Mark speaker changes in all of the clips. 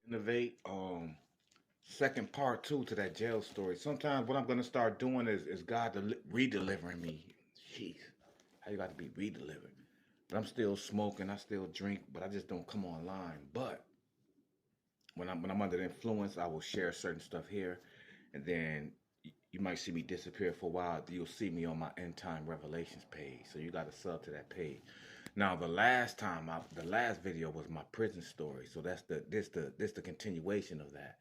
Speaker 1: N.O.vate, second part two to that jail story. Sometimes what I'm gonna start doing is God re-delivering me. Jeez, how you got to be re-delivered? But I'm still smoking, I still drink, but I just don't come online. But when I'm under the influence, I will share certain stuff here, and then you might see me disappear for a while. You'll see me on my End Time Revelations page, so you got to sub to that page. Now the last video was my prison story, so that's the continuation of that.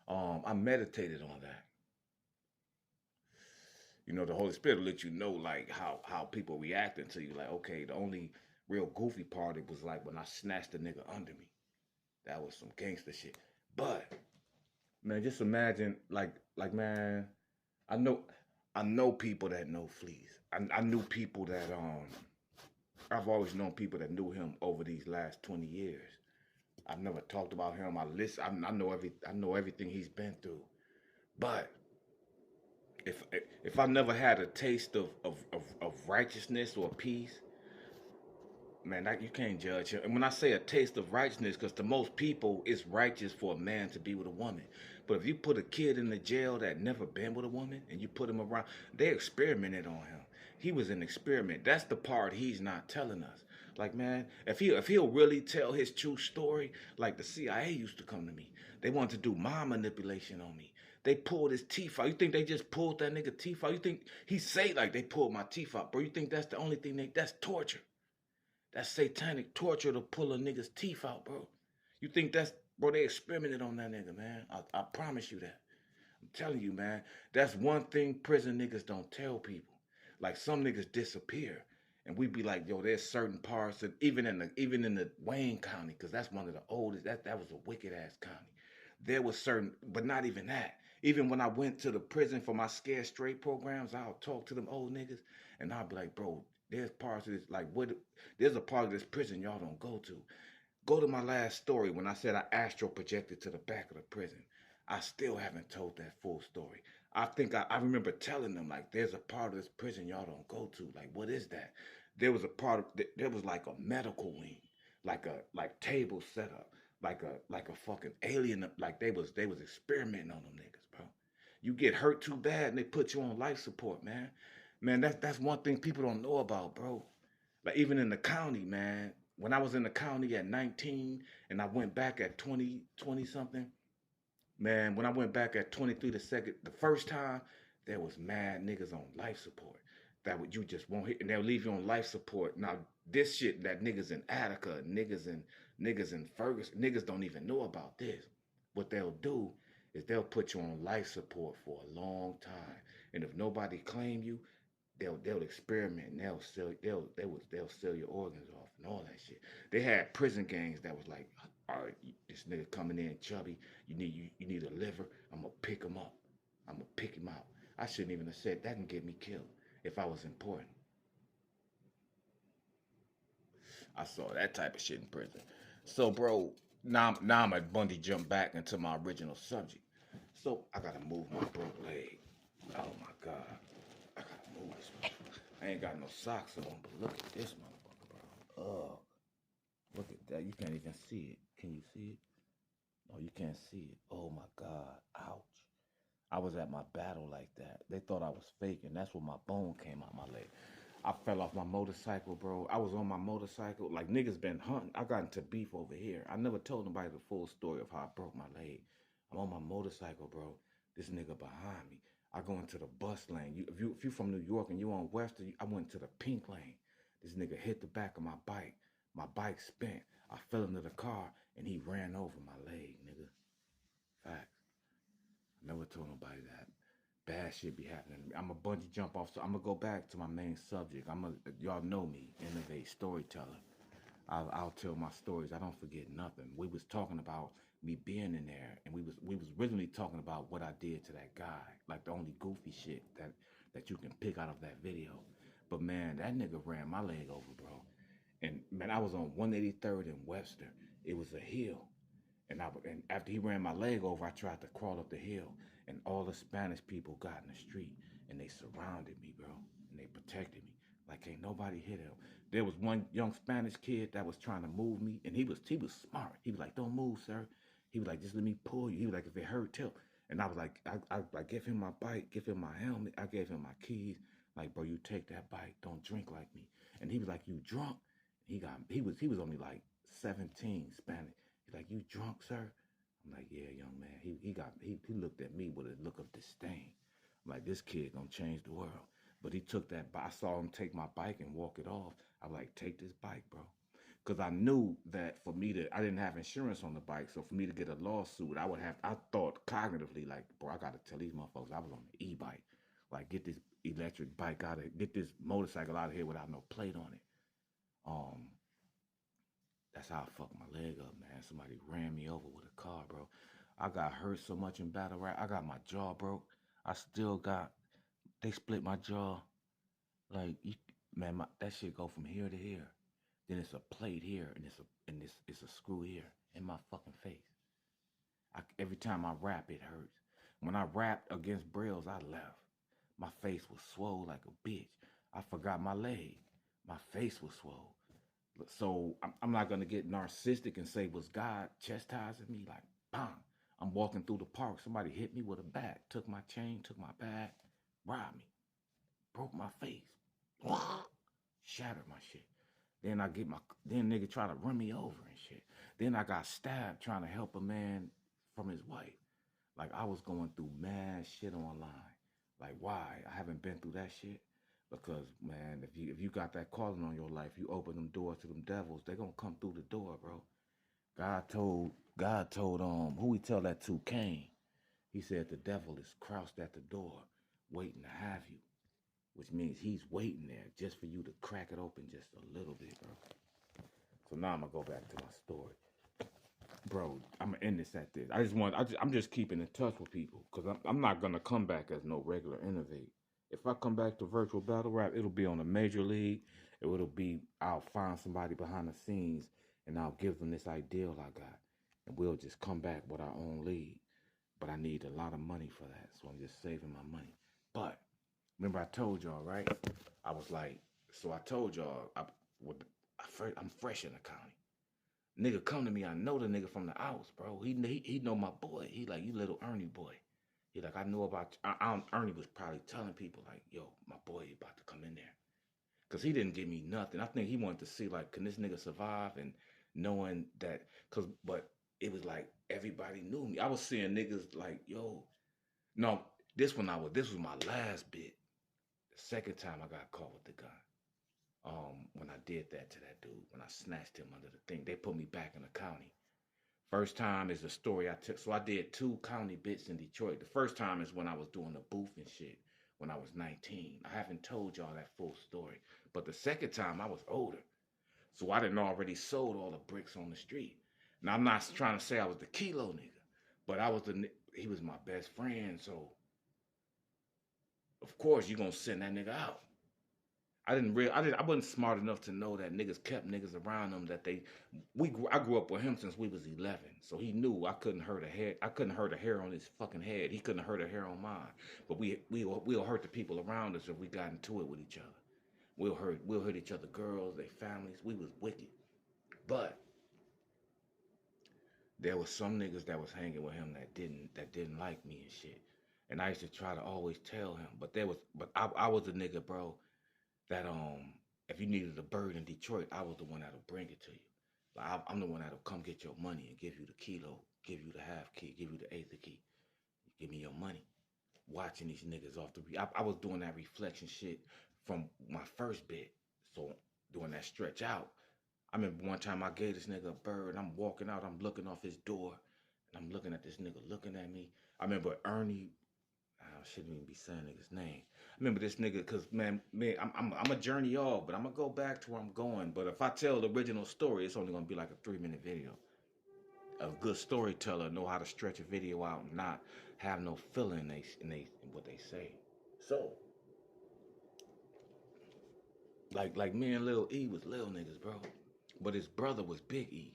Speaker 1: I meditated on that. You know, the Holy Spirit will let you know like how people reacting to you. Like, okay, the only real goofy part it was like when I snatched the nigga under me. That was some gangster shit. But man, just imagine like man, I know I know people that know Fleas. I knew people that I've always known people that knew him over these last 20 years. I've never talked about him. I know everything he's been through. But if I never had a taste of righteousness or peace, man, you can't judge him. And when I say a taste of righteousness, because to most people, it's righteous for a man to be with a woman. But if you put a kid in the jail that never been with a woman and you put him around, they experimented on him. He was an experiment. That's the part he's not telling us. Like, man, if he'll really tell his true story, like the CIA used to come to me. They wanted to do mind manipulation on me. They pulled his teeth out. You think they just pulled that nigga teeth out? You think he say like they pulled my teeth out, bro? You think that's the only thing that's torture? That's satanic torture to pull a nigga's teeth out, bro. You think that's, bro, they experimented on that nigga, man. I promise you that. I'm telling you, man. That's one thing prison niggas don't tell people. Like some niggas disappear. And we be like, yo, there's certain parts that even in the Wayne County, because that's one of the oldest, that was a wicked ass county. There was certain, but not even that. Even when I went to the prison for my Scared Straight programs, I'll talk to them old niggas and I'll be like, bro, there's parts of this, like what there's a part of this prison y'all don't go to. Go to my last story when I said I astral projected to the back of the prison. I still haven't told that full story. I think I remember telling them like there's a part of this prison y'all don't go to. Like what is that? There was a part of there was like a medical wing, like table set up, like a fucking alien. Like they was experimenting on them niggas, bro. You get hurt too bad and they put you on life support, man. Man, that's one thing people don't know about, bro. Like even in the county, man. When I was in the county at 19 and I went back at 20 something, man, when I went back at 23 the first time, there was mad niggas on life support. That would you just won't hit and they'll leave you on life support. Now this shit that niggas in Attica, niggas in Ferguson, niggas don't even know about this. What they'll do is they'll put you on life support for a long time. And if nobody claim you, they'll experiment and they'll sell your organs off and all that shit. They had prison gangs that was like, all right, this nigga coming in chubby, you need a liver, I'm gonna pick him up. I'm gonna pick him out. I shouldn't even have said that can get me killed if I was important. I saw that type of shit in prison. So bro, now I'm at Bundy jump back into my original subject. So I gotta move my broke leg. Oh my god. I gotta move this. I ain't got no socks on, but look at this motherfucker, bro. Oh, look at that. You can't even see it. Can you see it? No, you can't see it. Oh my God. Ouch. I was at my battle like that. They thought I was faking. That's when my bone came out my leg. I fell off my motorcycle, bro. I was on my motorcycle. Like niggas been hunting. I got into beef over here. I never told nobody the full story of how I broke my leg. I'm on my motorcycle, bro. This nigga behind me. I go into the bus lane. If you from New York and you on Western, I went to the pink lane. This nigga hit the back of my bike. My bike spent. I fell into the car and he ran over my leg, nigga. Facts. I never told nobody that. Bad shit be happening to me. I'm a bungee jump off, so I'm gonna go back to my main subject. Y'all know me, N.O.vate storyteller. I'll tell my stories. I don't forget nothing. We was talking about me being in there, and we was originally talking about what I did to that guy, like the only goofy shit that you can pick out of that video. But man, that nigga ran my leg over, bro. And man, I was on 183rd and Webster. It was a hill, and after he ran my leg over, I tried to crawl up the hill, and all the Spanish people got in the street, and they surrounded me, bro, and they protected me. Like ain't nobody hit him. There was one young Spanish kid that was trying to move me, and he was smart. He was like, "Don't move, sir." He was like, just let me pull you. He was like, if it hurt, tell. And I was like, I give him my bike, give him my helmet. I gave him my keys. Like, bro, you take that bike. Don't drink like me. And he was like, you drunk? He was only like 17, Spanish. He's like, you drunk, sir? I'm like, yeah, young man. He looked at me with a look of disdain. I'm like, this kid gonna change the world. But he took that. I saw him take my bike and walk it off. I was like, take this bike, bro. Because I knew that I didn't have insurance on the bike. So for me to get a lawsuit, I thought cognitively, like, bro, I got to tell these motherfuckers I was on the e-bike. Like, get this electric bike get this motorcycle out of here without no plate on it. That's how I fucked my leg up, man. Somebody ran me over with a car, bro. I got hurt so much in battle rap. I got my jaw broke. They split my jaw. Like, man, that shit go from here to here. Then it's a plate here, and it's a screw here in my fucking face. Every time I rap, it hurts. When I rapped against Brills, I left. My face was swole like a bitch. I forgot my leg. My face was swole. So I'm not gonna get narcissistic and say, was God chastising me? Like, bang. I'm walking through the park. Somebody hit me with a bat, took my chain, took my bag, robbed me, broke my face, shattered my shit. Then nigga try to run me over and shit. Then I got stabbed trying to help a man from his wife. Like, I was going through mad shit online. Like, why? I haven't been through that shit. Because, man, if you got that calling on your life, you open them doors to them devils, they gonna come through the door, bro. God told who he tell that to? Cain. He said the devil is crouched at the door, waiting to have you. Which means he's waiting there just for you to crack it open just a little bit, bro. So now I'm gonna go back to my story. Bro, I'm gonna end this at this. I'm just keeping in touch with people because I'm not gonna come back as no regular N.O.vate. If I come back to virtual battle rap, it'll be on a major league. I'll find somebody behind the scenes and I'll give them this ideal I got, and we'll just come back with our own league. But I need a lot of money for that, so I'm just saving my money. But remember, I told y'all, right? I was like, so I told y'all I'm fresh in the county. Nigga come to me, I know the nigga from the house, bro. He know my boy. He like, you little Ernie boy. He like, I know about you. Ernie was probably telling people like, yo, my boy about to come in there. Cause he didn't give me nothing. I think he wanted to see like, can this nigga survive? And knowing that, but it was like everybody knew me. I was seeing niggas like, yo, no, this was my last bit. The second time I got caught with the gun. When I did that to that dude, when I snatched him under the thing, they put me back in the county. First time is a story I took. So I did 2 county bits in Detroit. The first time is when I was doing the booth and shit when I was 19. I haven't told y'all that full story. But the second time I was older. So I didn't already sold all the bricks on the street. Now I'm not trying to say I was the kilo nigga, but he was my best friend. So of course you gonna send that nigga out. I wasn't smart enough to know that niggas kept niggas around them I grew up with him since we was 11. So he knew I couldn't hurt a hair on his fucking head. He couldn't hurt a hair on mine. But we'll hurt the people around us if we got into it with each other. We'll hurt each other, girls, their families. We was wicked. But there was some niggas that was hanging with him that didn't like me and shit. And I used to try to always tell him. But I was a nigga, bro, that if you needed a bird in Detroit, I was the one that'll bring it to you. Like I'm the one that'll come get your money and give you the kilo, give you the half key, give you the eighth key, give me your money. Watching these niggas off I was doing that reflection shit from my first bit. So doing that stretch out. I remember one time I gave this nigga a bird. I'm walking out, I'm looking off his door, and I'm looking at this nigga looking at me. I remember Ernie. I shouldn't even be saying nigga's name. I remember this nigga, cause man, I'm a journey off, but I'm gonna go back to where I'm going. But if I tell the original story, it's only gonna be like a 3-minute video. A good storyteller know how to stretch a video out and not have no filler in what they say. So, like me and Lil E was little niggas, bro. But his brother was Big E,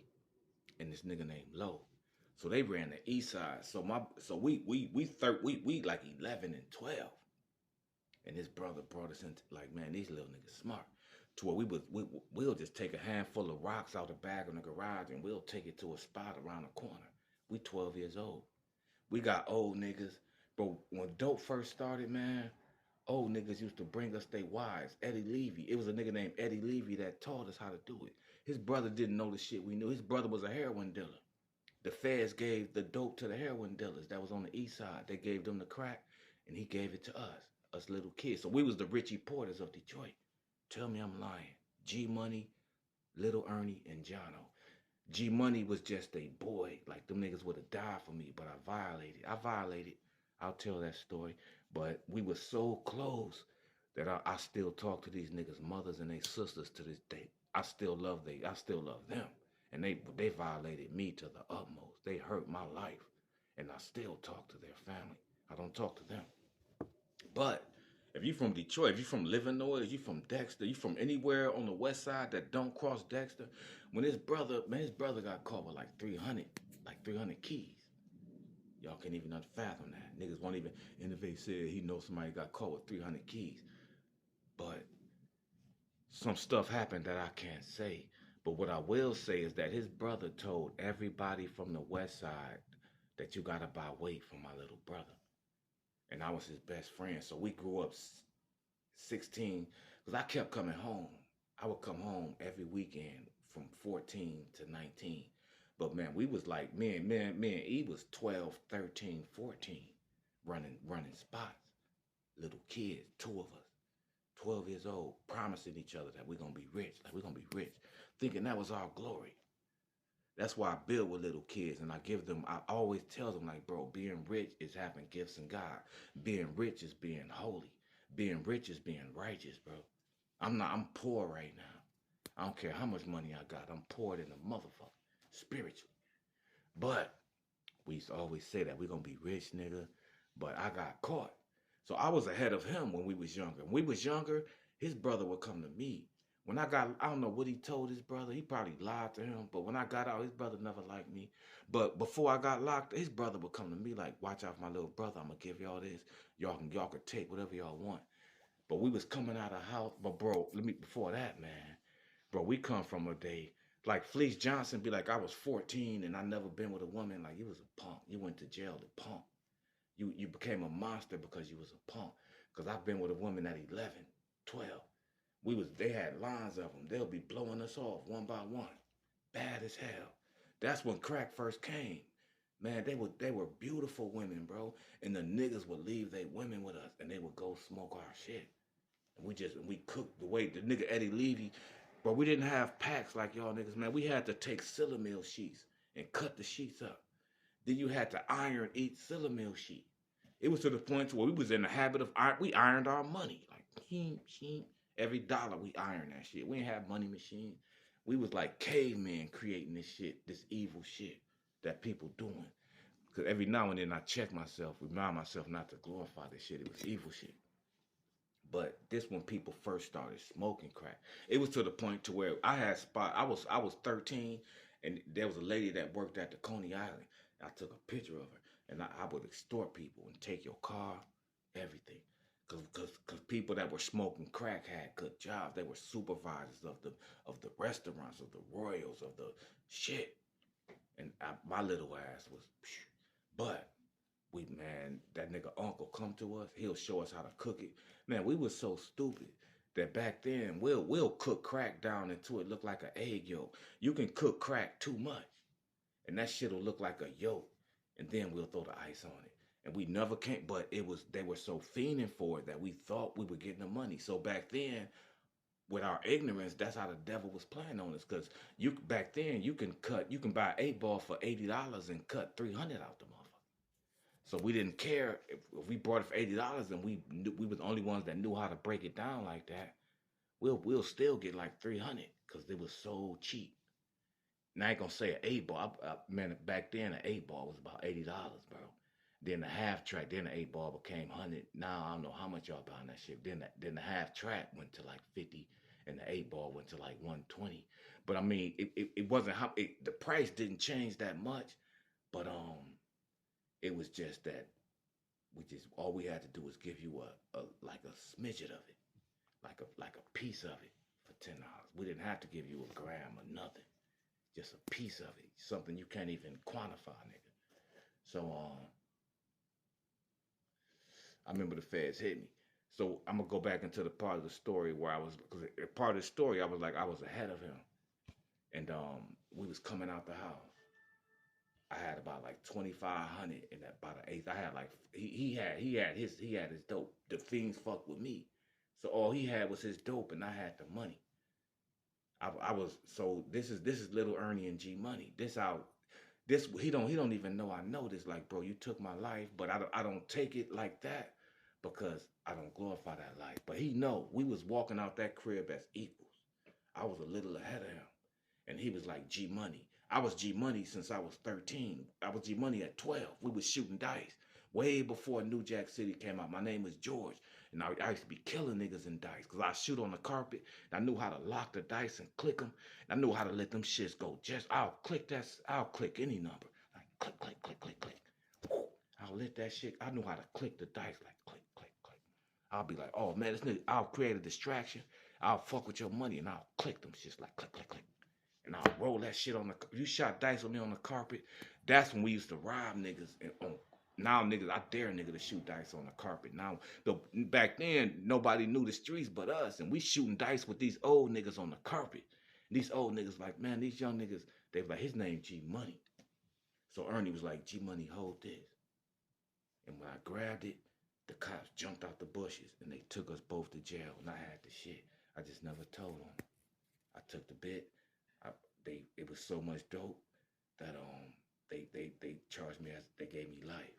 Speaker 1: and this nigga named Low. So they ran the east side. So we like 11 and 12. And his brother brought us into like, man, these little niggas smart. To where we'll just take a handful of rocks out the back of the garage and we'll take it to a spot around the corner We 12 years old. We got old niggas. But when dope first started, man, old niggas used to bring us their wives. Eddie Levy. It was a nigga named Eddie Levy that taught us how to do it. His brother didn't know the shit we knew. His brother was a heroin dealer. The feds gave the dope to the heroin dealers that was on the east side. They gave them the crack, and he gave it to us little kids. So we was the Richie Porters of Detroit. Tell me I'm lying. G Money, Little Ernie, and Jono. G Money was just a boy. Like, them niggas would have died for me, but I violated. I'll tell that story. But we were so close that I still talk to these niggas' mothers and their sisters to this day. I still love them. And they violated me to the utmost. They hurt my life. And I still talk to their family. I don't talk to them. But if you from Detroit, if you from Livernois, if you from Dexter, you from anywhere on the west side that don't cross Dexter, when his brother got caught with like 300 keys. Y'all can't even fathom that. Niggas won't even, N.O.vate said he knows somebody got caught with 300 keys. But some stuff happened that I can't say. But what I will say is that his brother told everybody from the west side that you gotta buy weight for my little brother. And I was his best friend. So we grew up 16, because I kept coming home. I would come home every weekend from 14 to 19. But man, we was like, me and E was 12, 13, 14, running spots. Little kids, two of us, 12 years old, promising each other that we're going to be rich, thinking that was our glory. That's why I build with little kids, and I always tell them, like, bro, being rich is having gifts in God. Being rich is being holy. Being rich is being righteous, bro. I'm poor right now. I don't care how much money I got. I'm poor than a motherfucker, spiritually. But we used to always say that we're going to be rich, nigga. But I got caught. So I was ahead of him when we was younger. When we was younger, his brother would come to me. When I don't know what he told his brother. He probably lied to him. But when I got out, his brother never liked me. But before I got locked, his brother would come to me like, watch out for my little brother. I'm going to give y'all this. Y'all can take whatever y'all want. But we was coming out of house. But bro, before that, man. Bro, we come from a day. Like Fleece Johnson be like, I was 14 and I never been with a woman. Like, you was a punk. You went to jail to punk. You became a monster because you was a punk. Because I've been with a woman at 11, 12. They had lines of them. They'll be blowing us off one by one. Bad as hell. That's when crack first came. Man, they were beautiful women, bro. And the niggas would leave their women with us and they would go smoke our shit. And we cooked the way the nigga Eddie Levy, but we didn't have packs like y'all niggas, man. We had to take Sillamil sheets and cut the sheets up. Then you had to iron each Sillamil sheet. It was to the point where we was in the habit of we ironed our money. Like, every dollar we ironed that shit. We didn't have money machines. We was like cavemen creating this shit, this evil shit that people doing. Because every now and then I check myself, remind myself not to glorify this shit. It was evil shit. But this when people first started smoking crack. It was to the point to where I had spot. I was 13, and there was a lady that worked at the Coney Island. I took a picture of her, and I would extort people and take your car, everything. Cause people that were smoking crack had good jobs. They were supervisors of the restaurants, of the Royals, of the shit. And my little ass was, but that nigga uncle come to us. He'll show us how to cook it. Man, we was so stupid that back then we'll cook crack down into it look like an egg yolk. You can cook crack too much, and that shit'll look like a yolk, and then we'll throw the ice on it. And we never came, but they were so fiending for it that we thought we were getting the money. So back then, with our ignorance, that's how the devil was playing on us. Cause back then you can buy 8-ball for $80 and cut 300 out the motherfucker. So we didn't care if we bought it for $80 and we was the only ones that knew how to break it down like that. We'll still get like 300 because it was so cheap. And I ain't gonna say an 8-ball. Man, back then an 8-ball was about $80, bro. Then the half track, then the 8-ball became 100. Now I don't know how much y'all buying that shit. Then the half track went to like 50, and the 8-ball went to like 120. But I mean, it wasn't the price didn't change that much, but it was just that all we had to do was give you like a smidget of it, like a piece of it for $10. We didn't have to give you a gram or nothing, just a piece of it, something you can't even quantify, nigga. So I remember the feds hit me. So I'm gonna go back into the part of the story where I was, because part of the story I was like I was ahead of him, and we was coming out the house. I had about like 2,500 in that by the eighth. I had like he had his dope. The fiends fucked with me, so all he had was his dope, and I had the money. I was so this is little Ernie and G Money. This out this he don't even know I know this. Like, bro, you took my life, but I don't take it like that because I don't glorify that life. But he know we was walking out that crib as equals. I was a little ahead of him, and he was like G Money. I was G Money since I was 13. I was G Money at 12. We was shooting dice way before New Jack City came out. My name was George, and I used to be killing niggas in dice because I shoot on the carpet. And I knew how to lock the dice and click them. And I knew how to let them shits go. Just I'll click any number. Like click, click, click, click, click. Woo. I'll let that shit. I knew how to click the dice like click, click, click. I'll be like, oh man, this nigga. I'll create a distraction. I'll fuck with your money and I'll click them shits like click, click, click. And I'll roll that shit on the. You shot dice on me on the carpet. That's when we used to rob niggas. And now niggas, I dare nigga to shoot dice on the carpet. Now, back then nobody knew the streets but us, and we shooting dice with these old niggas on the carpet. And these old niggas like, man, these young niggas, they was like, his name G Money. So Ernie was like, G Money, hold this. And when I grabbed it, the cops jumped out the bushes and they took us both to jail. And I had the shit. I just never told them. I took the bit. I, it was so much dope that they charged me as they gave me life.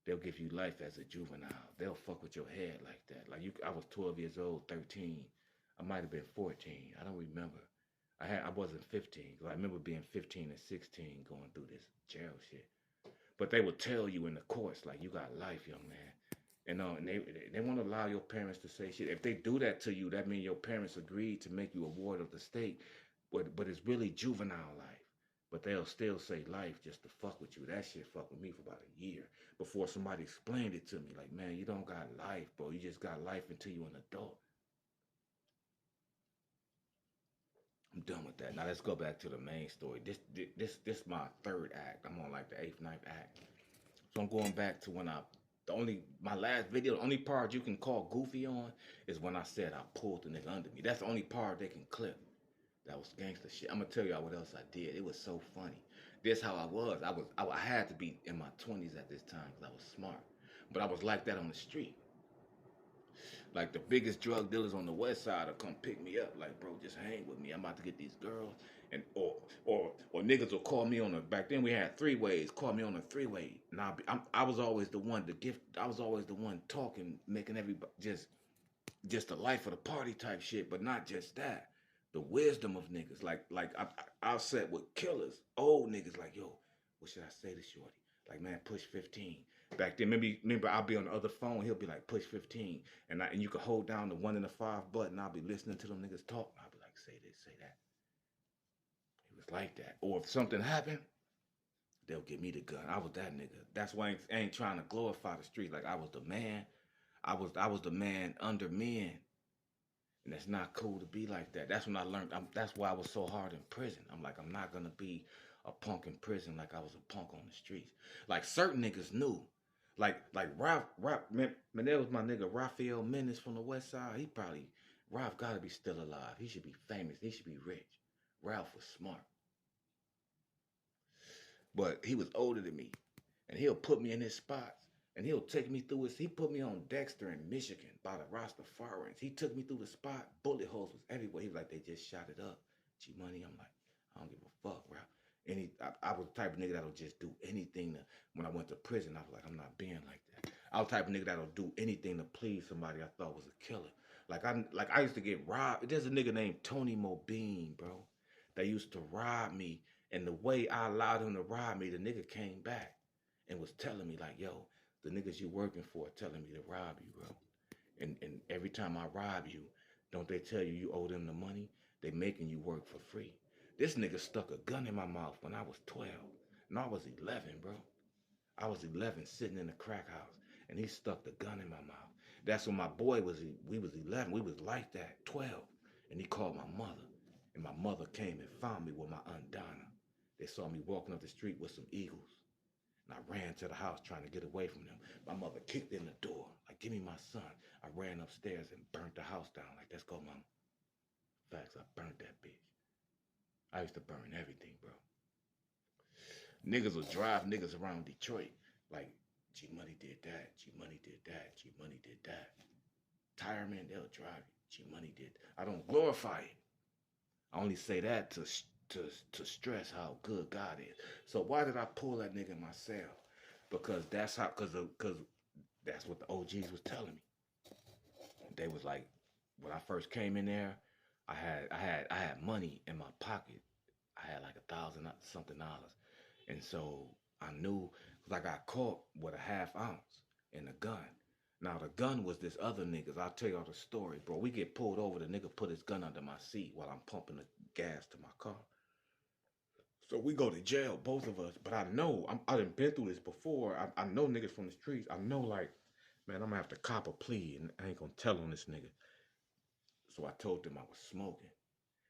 Speaker 1: They'll give you life as a juvenile. They'll fuck with your head like that. Like I was 12 years old, 13. I might have been 14. I don't remember. I wasn't 15 because I remember being 15 and 16 going through this jail shit. But they would tell you in the courts like you got life, young man. And they won't allow your parents to say shit. If they do that to you, that means your parents agreed to make you a ward of the state. But it's really juvenile life. But they'll still say life just to fuck with you. That shit fucked with me for about a year before somebody explained it to me. Like, man, you don't got life, bro. You just got life until you're an adult. I'm done with that. Now let's go back to the main story. This my third act. I'm on like the eighth, ninth act. So I'm going back to when my last video, the only part you can call goofy on is when I said I pulled the nigga under me. That's the only part they can clip. That was gangster shit. I'm gonna tell y'all what else I did. It was so funny. This how I was. I had to be in my 20s at this time because I was smart. But I was like that on the street. Like the biggest drug dealers on the west side will come pick me up. Like, bro, just hang with me. I'm about to get these girls. And or niggas will call me on a back then we had three ways. Call me on a three-way. And I was always the one to give. I was always the one talking, making everybody just the life of the party type shit. But not just that. The wisdom of niggas. I'll set with killers, old niggas. Like, yo, what should I say to shorty? Like, man, push 15. Back then, remember I'll be on the other phone. He'll be like, push 15. And you can hold down the 1 and the 5 button. I'll be listening to them niggas talk. I'll be like, say this, say that. It was like that. Or if something happened, they'll give me the gun. I was that nigga. That's why I ain't trying to glorify the street. Like, I was the man. I was the man under men. And that's not cool to be like that. That's when I learned. That's why I was so hard in prison. I'm like, I'm not going to be a punk in prison like I was a punk on the streets. Like, certain niggas knew. Like Ralph, man, that was my nigga Raphael Menace from the West Side. Ralph got to be still alive. He should be famous. He should be rich. Ralph was smart. But he was older than me. And he'll put me in his spots. And he'll take me through he put me on Dexter in Michigan by the Rastafarians. He took me through the spot. Bullet holes was everywhere. He was like, they just shot it up. G Money, I'm like, I don't give a fuck, bro. I was the type of nigga that'll just do anything when I went to prison, I was like, I'm not being like that. I was the type of nigga that'll do anything to please somebody I thought was a killer. I used to get robbed. There's a nigga named Tony Mobine, bro, that used to rob me. And the way I allowed him to rob me, the nigga came back and was telling me like, yo, the niggas you working for are telling me to rob you, bro. And every time I rob you, don't they tell you you owe them the money? They making you work for free. This nigga stuck a gun in my mouth when I was 12. And I was 11, bro. I was 11 sitting in the crack house. And he stuck the gun in my mouth. That's when my boy we was 11. We was like that, 12. And he called my mother. And my mother came and found me with my Aunt Donna. They saw me walking up the street with some eagles. And I ran to the house trying to get away from them. My mother kicked in the door, like, give me my son. I ran upstairs and burnt the house down. Like, let's go, mama. Facts, I burnt that bitch. I used to burn everything, bro. Niggas would drive niggas around Detroit. Like, G Money did that. G Money did that. G Money did that. Tire man, they'll drive you. G Money did. I don't glorify it. I only say that to stress how good God is. So why did I pull that nigga in my cell? Because that's how, because that's what the OGs was telling me. They was like, when I first came in there, I had money in my pocket. I had like $1,000 something, and so I knew because I got caught with a half ounce in a gun. Now the gun was this other nigga's. I'll tell y'all the story, bro. We get pulled over. The nigga put his gun under my seat while I'm pumping the gas to my car. So we go to jail, both of us. But I know I done been through this before. I know niggas from the streets. I know like, man, I'm gonna have to cop a plea, and I ain't gonna tell on this nigga. So I told them I was smoking.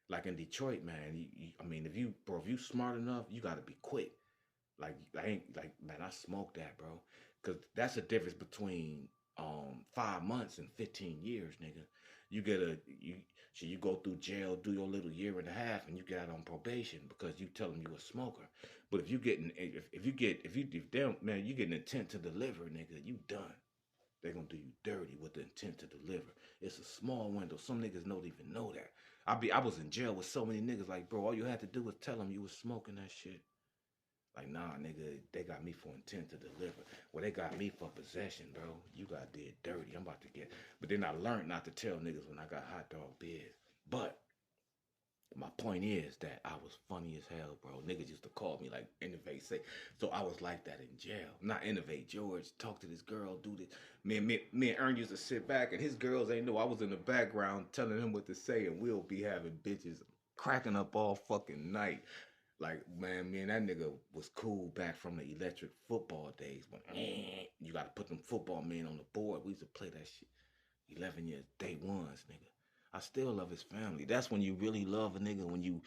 Speaker 1: Like in Detroit, man. I mean, if you smart enough, you gotta be quick. Like I ain't like, man, I smoked that, bro. Cause that's the difference between 5 months and 15 years, nigga. You get you go through jail, do your little year and a half, and you get out on probation because you tell them you a smoker. But if you getting if them, man, you get an intent to deliver, nigga, you done. They gonna do you dirty with the intent to deliver. It's a small window. Some niggas don't even know that. I was in jail with so many niggas like, bro, all you had to do was tell them you was smoking that shit. Like, nah, nigga, they got me for intent to deliver. Well, they got me for possession, bro. You got did dirty. I'm about to get. But then I learned not to tell niggas when I got hot dog biz. But my point is that I was funny as hell, bro. Niggas used to call me like N.O.vate say. So I was like that in jail. Not N.O.vate, George. Talk to this girl, do this. Me and Ern used to sit back, and his girls ain't know I was in the background telling him what to say, and we'll be having bitches cracking up all fucking night. Like, man, me and that nigga was cool back from the electric football days when you got to put them football men on the board. We used to play that shit. 11 years, day ones, nigga. I still love his family. That's when you really love a nigga, when you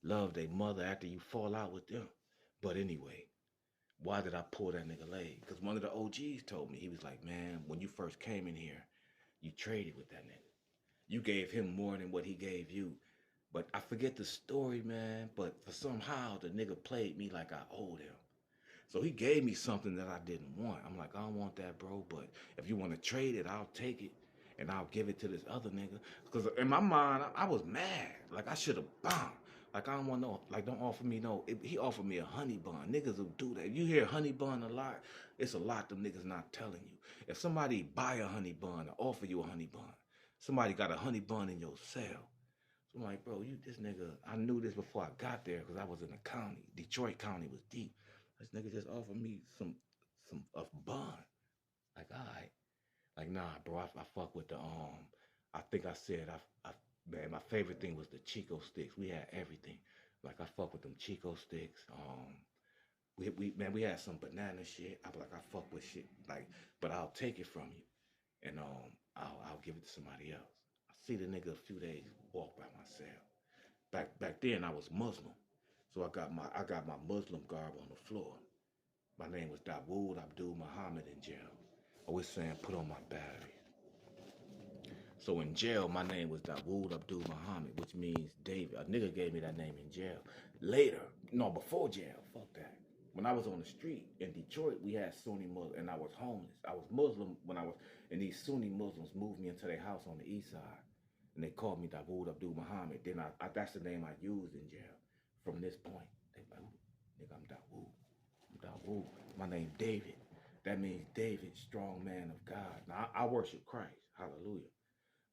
Speaker 1: love their mother after you fall out with them. But anyway, why did I pull that nigga leg? Because one of the OGs told me, he was like, man, when you first came in here, you traded with that nigga. You gave him more than what he gave you. But I forget the story, man. But for somehow the nigga played me like I owed him. So he gave me something that I didn't want. I'm like, I don't want that, bro. But if you want to trade it, I'll take it. And I'll give it to this other nigga. Because in my mind, I was mad. Like, I should have bombed. Like, I don't want no, like, don't offer me no. He offered me a honey bun. Niggas will do that. You hear honey bun a lot, it's a lot them niggas not telling you. If somebody buy a honey bun or offer you a honey bun, somebody got a honey bun in your cell. So I'm like, bro, you this nigga, I knew this before I got there because I was in the county. Detroit County was deep. This nigga just offered me some of bond. Like, all right. Like, nah, bro, I fuck with the I think I said man, my favorite thing was the Chico sticks. We had everything. Like, I fuck with them Chico sticks. We had some banana shit. I was like, I fuck with shit. Like, but I'll take it from you. And I'll give it to somebody else. I see the nigga a few days walk by myself. Back then I was Muslim. So I got my Muslim garb on the floor. My name was Dawood Abdul Muhammad in jail. I was saying put on my battery. So in jail, my name was Dawood Abdul Muhammad, which means David. A nigga gave me that name in jail. Later, no, before jail, fuck that. When I was on the street in Detroit, we had Sunni Muslims, and I was homeless. I was Muslim when I was, and these Sunni Muslims moved me into their house on the east side, and they called me Dawood Abdul Muhammad. Then that's the name I used in jail. From this point, they like, nigga, I'm Dawood. I'm Dawood. My name David. That means David, strong man of God. Now I worship Christ. Hallelujah.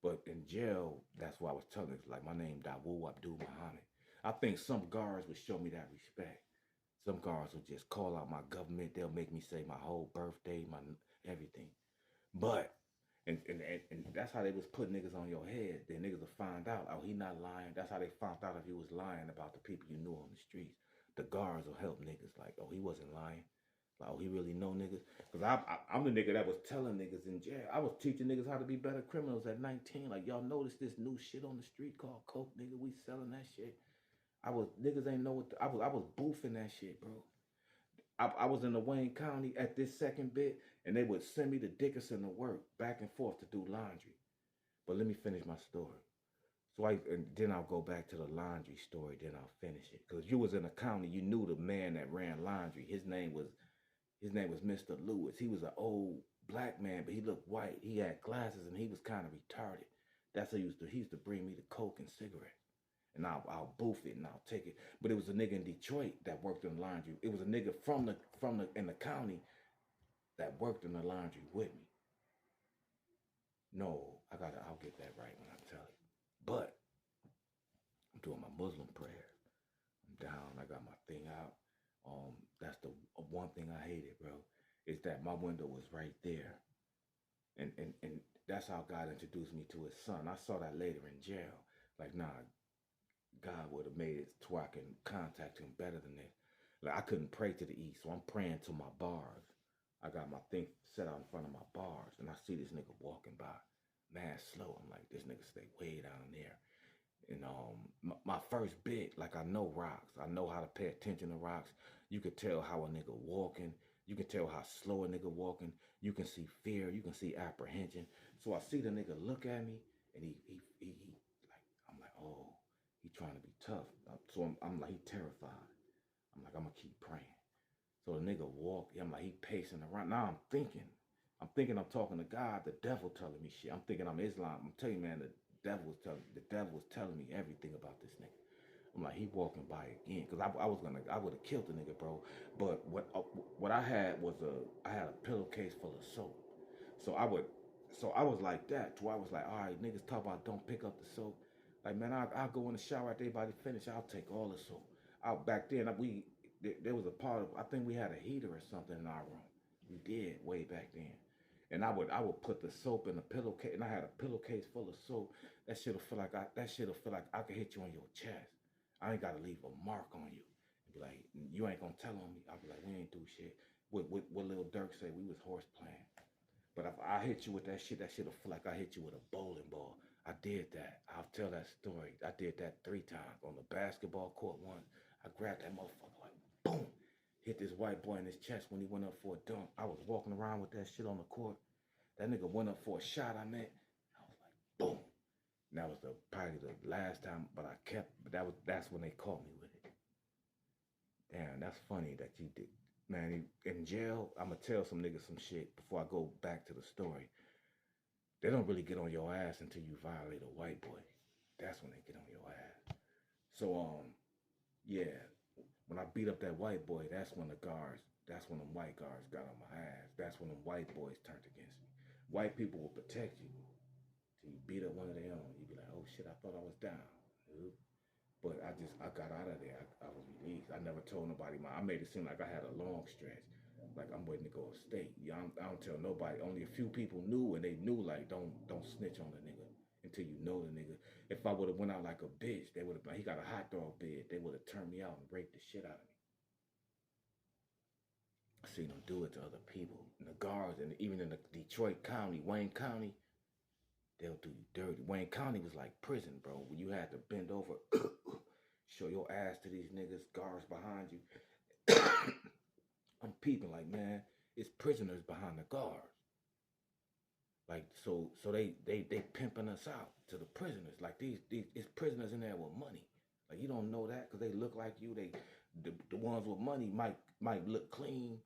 Speaker 1: But in jail, that's why I was telling you, like my name Dawood Abdul Muhammad. I think some guards would show me that respect. Some guards will just call out my government. They'll make me say my whole birthday, my everything. But and that's how they was putting niggas on your head. Then niggas will find out, oh, he not lying. That's how they found out if he was lying about the people you knew on the streets. The guards will help niggas like, oh, he wasn't lying. Like, oh, he really know niggas. Because I'm the nigga that was telling niggas in jail. I was teaching niggas how to be better criminals at 19. Like, y'all notice this new shit on the street called coke, nigga. We selling that shit. Niggas ain't know what, I was boofing that shit, bro. I was in the Wayne County at this second bit, and they would send me to Dickinson to work back and forth to do laundry. But let me finish my story. So and then I'll go back to the laundry story. Then I'll finish it. Because you was in the county, you knew the man that ran laundry. His name was Mr. Lewis. He was an old black man, but he looked white. He had glasses, and he was kind of retarded. That's how he used to. He used to bring me the coke and cigarettes, and I'll boof it and I'll take it. But it was a nigga in Detroit that worked in the laundry. It was a nigga from the in the county that worked in the laundry with me. No, I'll get that right when I tell you. But I'm doing my Muslim prayer. I'm down. I got my thing out. That's the one thing I hated, bro. Is that my window was right there, and that's how God introduced me to His Son. I saw that later in jail. Like, nah, God would have made it to where I can contact Him better than this. Like, I couldn't pray to the east, so I'm praying to my bars. I got my thing set out in front of my bars, and I see this nigga walking by, mad slow. I'm like, this nigga stay way down there. And my first bit, like, I know rocks. I know how to pay attention to rocks. You could tell how a nigga walking. You can tell how slow a nigga walking. You can see fear. You can see apprehension. So I see the nigga look at me, and he like, I'm like, oh, he trying to be tough. So I'm like, he terrified. I'm like, I'm gonna keep praying. So the nigga walk. I'm like, he pacing around. Now I'm thinking I'm talking to God. The devil telling me shit. I'm thinking I'm Islam. I'm telling you, man, the devil was telling me everything about this nigga. I'm like, he walking by again, because I would have killed the nigga, bro. But what I had I had a pillowcase full of soap. So I was like that. So I was like, all right, niggas talk about don't pick up the soap. Like, man, I'll go in the shower after everybody finish. I'll take all the soap. Back then, there was a part of, I think we had a heater or something in our room. We did way back then. And I would put the soap in a pillowcase, and I had a pillowcase full of soap. That shit'll feel like I could hit you on your chest. I ain't gotta leave a mark on you. And be like, you ain't gonna tell on me. I'll be like, we ain't do shit. What Lil Durk say? We was horse playing. But if I hit you with that shit'll feel like I hit you with a bowling ball. I did that. I'll tell that story. I did that 3 times on the basketball court once. I grabbed that motherfucker like boom. Hit this white boy in his chest when he went up for a dunk. I was walking around with that shit on the court. That nigga went up for a shot I met. I was like, boom. And that was probably the last time, but that's when they caught me with it. Damn, that's funny that you did. Man, in jail, I'ma tell some niggas some shit before I go back to the story. They don't really get on your ass until you violate a white boy. That's when they get on your ass. So, yeah, when I beat up that white boy, that's when them white guards got on my ass. That's when them white boys turned against me. White people will protect you till you beat up one of their own. You be like, oh shit, I thought I was down. But I got out of there. I was released. I never told nobody. I made it seem like I had a long stretch. Like I'm waiting to go upstate. Yeah, I don't tell nobody. Only a few people knew, and they knew like don't snitch on the nigga until you know the nigga. If I would have went out like a bitch, they would have. He got a hot dog bed. They would have turned me out and raped the shit out of me. I seen them do it to other people. And the guards, and even in the Detroit County, Wayne County, they'll do you dirty. Wayne County was like prison, bro. When you had to bend over, show your ass to these niggas, guards behind you. I'm peeping like, man, it's prisoners behind the guards. Like, so they pimping us out to the prisoners. Like these it's prisoners in there with money. Like you don't know that because they look like you. The ones with money might look clean.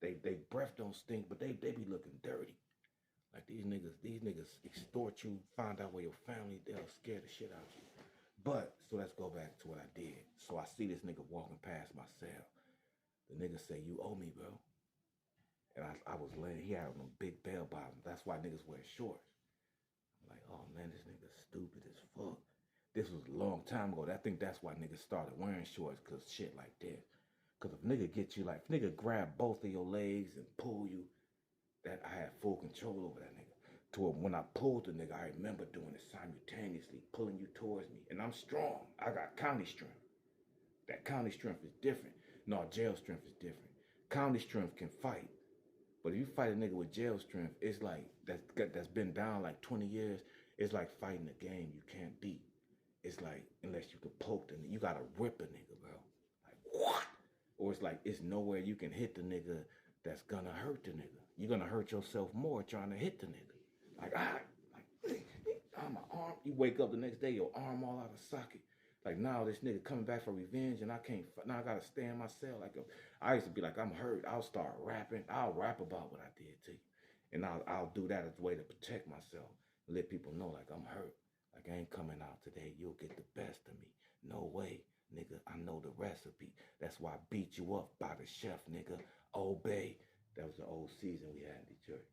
Speaker 1: They breath don't stink, but they be looking dirty. Like these niggas extort you, find out where your family, they'll scare the shit out of you. But, so let's go back to what I did. So I see this nigga walking past my cell. The nigga say, you owe me, bro. And I was laying, he had on them big bell bottoms. That's why niggas wear shorts. I'm like, oh man, this nigga's stupid as fuck. This was a long time ago. I think that's why niggas started wearing shorts, cause shit like this. Cause if nigga get you like, if nigga grab both of your legs and pull you, that I had full control over that nigga. To where when I pulled the nigga, I remember doing it simultaneously, pulling you towards me. And I'm strong. I got county strength. That county strength is different. No, jail strength is different. County strength can fight. But if you fight a nigga with jail strength, it's like, that's been down like 20 years, it's like fighting a game you can't beat. It's like, unless you can poke the nigga, you gotta rip a nigga, bro. Like, what? Or it's like it's nowhere you can hit the nigga that's gonna hurt the nigga. You're gonna hurt yourself more trying to hit the nigga. My arm. You wake up the next day, your arm all out of socket. Like now, this nigga coming back for revenge, and I can't. Now I gotta stay in my cell. I used to be like, I'm hurt. I'll start rapping. I'll rap about what I did to you, and I'll do that as a way to protect myself, let people know like I'm hurt. Like I ain't coming out today. You'll get the best of me. No way, nigga. I know the recipe. That's why I beat you up by the chef, nigga. Obey. That was the old season we had in Detroit.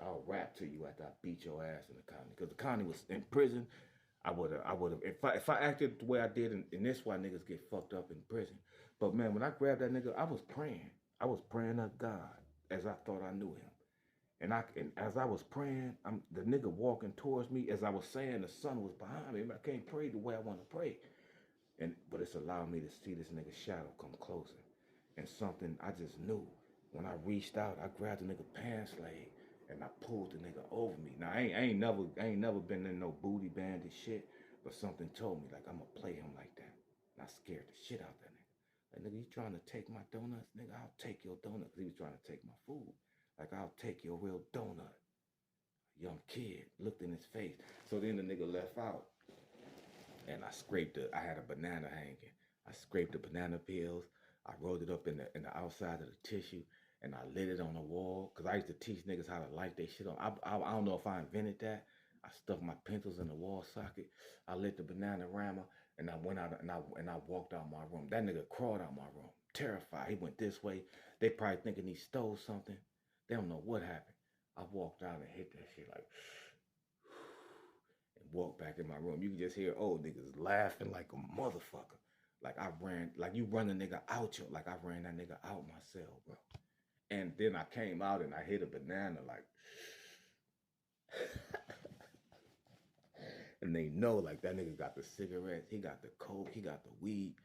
Speaker 1: I'll rap to you after I beat your ass in the county. Because the county was in prison. I would have, if I acted the way I did, and this why niggas get fucked up in prison. But man, when I grabbed that nigga, I was praying. I was praying to God as I thought I knew him. And as I was praying, the nigga walking towards me. As I was saying, the sun was behind me. I can't pray the way I want to pray. But it's allowed me to see this nigga's shadow come closer. And something I just knew. When I reached out, I grabbed the nigga pants leg and I pulled the nigga over me. Now I ain't never been in no booty bandit shit, but something told me like I'm gonna play him like that. And I scared the shit out that nigga. Like, nigga, you trying to take my donuts? Nigga, I'll take your donut. Cause he was trying to take my food. Like, I'll take your real donut. Young kid looked in his face. So then the nigga left out. And I had a banana hanging. I scraped the banana peels. I rolled it up in the outside of the tissue, and I lit it on the wall. Cause I used to teach niggas how to light their shit on. I don't know if I invented that. I stuck my pencils in the wall socket. I lit the banana rammer, and I went out and I walked out my room. That nigga crawled out my room, terrified. He went this way. They probably thinking he stole something. They don't know what happened. I walked out and hit that shit like. And walk back in my room. You can just hear old niggas laughing like a motherfucker. Like I ran, like you run a nigga out your, like I ran that nigga out my cell, bro. And then I came out and I hit a banana like, and they know like that nigga got the cigarettes, he got the coke, he got the weed.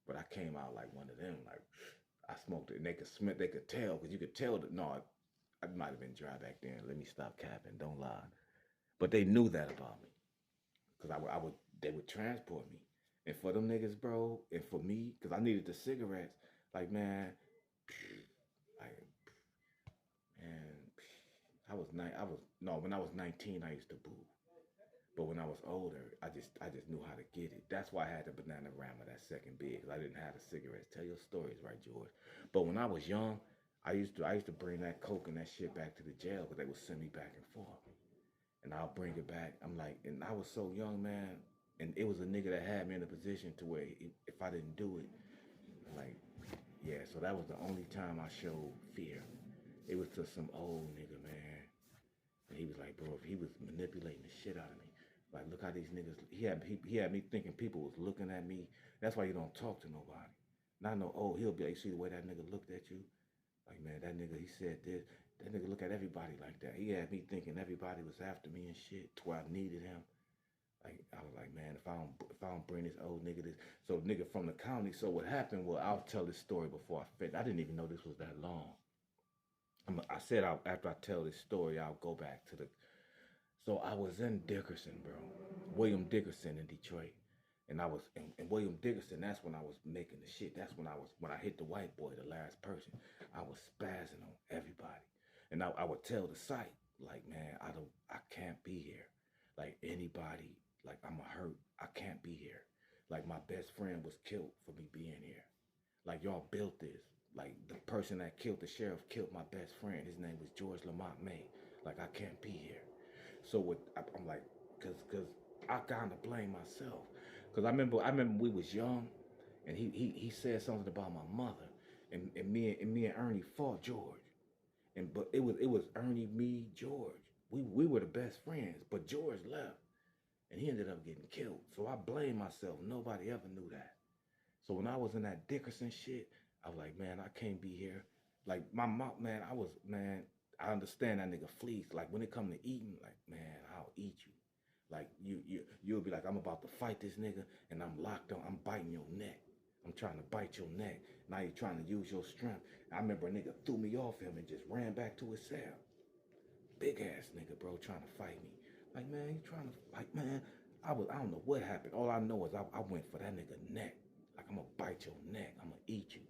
Speaker 1: But I came out like one of them, like I smoked it and they could tell, because you could tell that, no, I might have been dry back then. Let me stop capping, don't lie. But they knew that about me. Cause they would transport me, and for them niggas, bro, and for me, cause I needed the cigarettes. Like man, when I was 19, I used to boo, but when I was older, I just knew how to get it. That's why I had the banana rammer, that second big. Cause I didn't have the cigarettes. Tell your stories, right, George? But when I was young, I used to bring that coke and that shit back to the jail, cause they would send me back and forth. And I'll bring it back. I'm like, and I was so young, man. And it was a nigga that had me in a position to where if I didn't do it, like, yeah. So that was the only time I showed fear. It was to some old nigga, man. And he was like, bro, if he was manipulating the shit out of me. Like, look how these niggas, he had me thinking people was looking at me. That's why you don't talk to nobody. Not no, oh, he'll be like, you see the way that nigga looked at you? Like, man, that nigga, he said this. That nigga look at everybody like that. He had me thinking everybody was after me and shit to where I needed him. Like, I was like, man, if I don't bring this old nigga this. So nigga from the county. So what happened, well, I'll tell this story before I finish. I didn't even know this was that long. I said after I tell this story, I'll go back to the. So I was in Dickerson, bro. William Dickerson in Detroit. And I was in William Dickerson, that's when I was making the shit. That's when I hit the white boy, the last person. I was spazzing on everybody. And I would tell the site, like, man, I can't be here. Like anybody, like I'm a hurt. I can't be here. Like my best friend was killed for me being here. Like y'all built this. Like the person that killed the sheriff killed my best friend. His name was George Lamont May. Like I can't be here. So I'm like, cause I kind of blame myself. Cause I remember we was young, and he said something about my mother, and me and Ernie fought George, but it was Ernie, me, George. We were the best friends, but George left, and he ended up getting killed. So I blame myself. Nobody ever knew that. So when I was in that Dickerson shit, I was like, man, I can't be here. Like my mom, man, I understand that nigga flees. Like when it come to eating, like, man, I'll eat you. Like you'll be like, I'm about to fight this nigga and I'm locked on, I'm biting your neck. I'm trying to bite your neck. Now you're trying to use your strength. I remember a nigga threw me off him and just ran back to his cell. Big ass nigga, bro, trying to fight me. Like, man, you trying to, like, man, I don't know what happened. All I know is I went for that nigga neck. Like, I'm gonna bite your neck. I'm gonna eat you.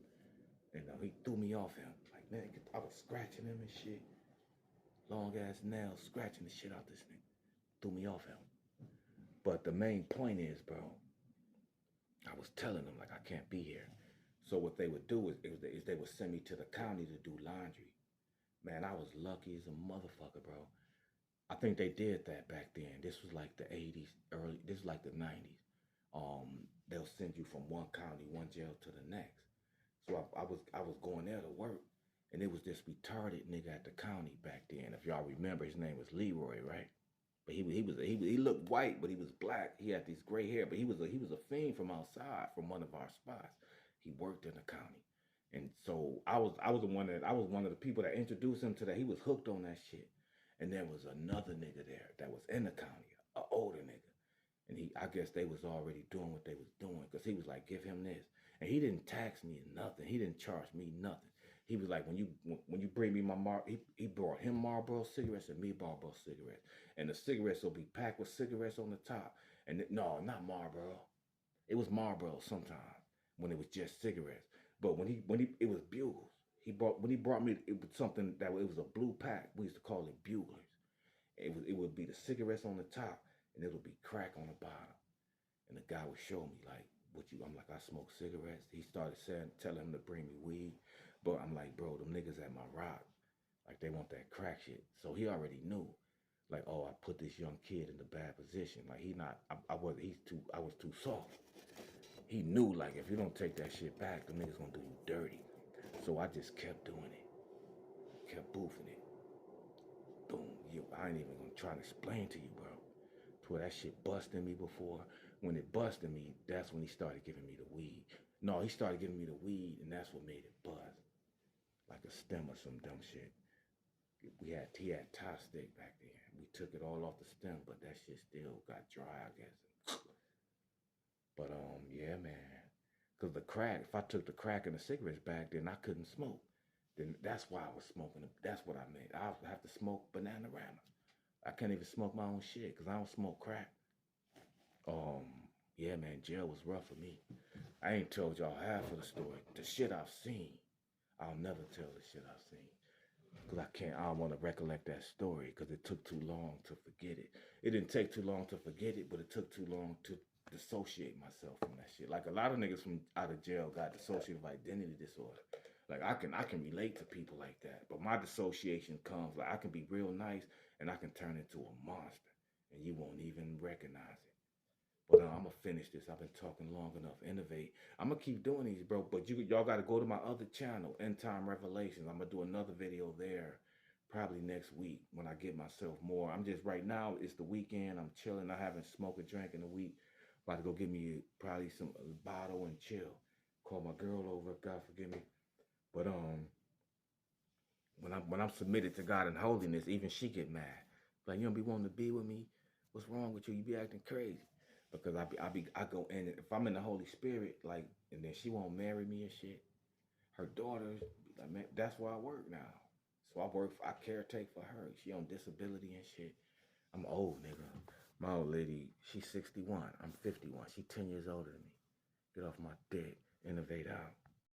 Speaker 1: And he threw me off him. Like, man, I was scratching him and shit. Long ass nails, scratching the shit out this nigga. Threw me off him. But the main point is, bro, I was telling them, like, I can't be here. So what they would do is they would send me to the county to do laundry. Man, I was lucky as a motherfucker, bro. I think they did that back then. This was like the 80s, this was like the 90s. They'll send you from one county, one jail to the next. So I was going there to work, and it was this retarded nigga at the county back then. If y'all remember, his name was Leroy, right? But he looked white, but he was black. He had these gray hair, but he was a fiend from outside, from one of our spots. He worked in the county, and so I was one of the people that introduced him to that. He was hooked on that shit, and there was another nigga there that was in the county, an older nigga, and I guess they was already doing what they was doing, because he was like, give him this, and he didn't tax me nothing. He didn't charge me nothing. He was like, when you bring me my he brought him Marlboro cigarettes and me Marlboro cigarettes. And the cigarettes will be packed with cigarettes on the top. And no, not Marlboro. It was Marlboro sometimes when it was just cigarettes. But it was bugles. When he brought me, it was something it was a blue pack. We used to call it buglers. It would be the cigarettes on the top, and it would be crack on the bottom. And the guy would show me, like, I'm like, I smoke cigarettes. He started telling him to bring me weed. But I'm like, bro, them niggas at my rock, like, they want that crack shit. So he already knew, like, oh, I put this young kid in a bad position. Like, I was too soft. He knew, like, if you don't take that shit back, the niggas gonna do you dirty. So I just kept doing it, kept boofing it. Boom, I ain't even gonna try to explain to you, bro. To where that shit busted me before. When it busted me, that's when he started giving me the weed. No, he started giving me the weed, and that's what made it buzz. Like a stem or some dumb shit. He had tie stick back then. We took it all off the stem, but that shit still got dry, I guess. But yeah, man. Cause the crack, if I took the crack and the cigarettes back, then I couldn't smoke. Then that's why I was smoking. That's what I made. I have to smoke Bananarama. I can't even smoke my own shit because I don't smoke crack. Yeah, man, jail was rough for me. I ain't told y'all half of the story. The shit I've seen. I'll never tell the shit I've seen. Because I don't want to recollect that story because it took too long to forget it. It didn't take too long to forget it, but it took too long to dissociate myself from that shit. Like, a lot of niggas from out of jail got dissociative identity disorder. Like, I can relate to people like that, but my dissociation comes, like, I can be real nice and I can turn into a monster and you won't even recognize it. But I'm gonna finish this. I've been talking long enough. N.O.vate. I'm gonna keep doing these, bro. But y'all gotta go to my other channel, End Time Revelations. I'm gonna do another video there, probably next week when I get myself more. I'm just right now. It's the weekend. I'm chilling. I haven't smoked or drank in a week. About to go get me probably a bottle and chill. Call my girl over. God forgive me. But when I'm submitted to God in holiness, even she get mad. Like, you don't be wanting to be with me. What's wrong with you? You be acting crazy. Because I go in, if I'm in the Holy Spirit, like, and then she won't marry me and shit. Her daughters, like, man, that's where I work now. So I caretake for her. She on disability and shit. I'm old, nigga. My old lady, she's 61. I'm 51. She 10 years older than me. Get off my dick. N.O.vate out.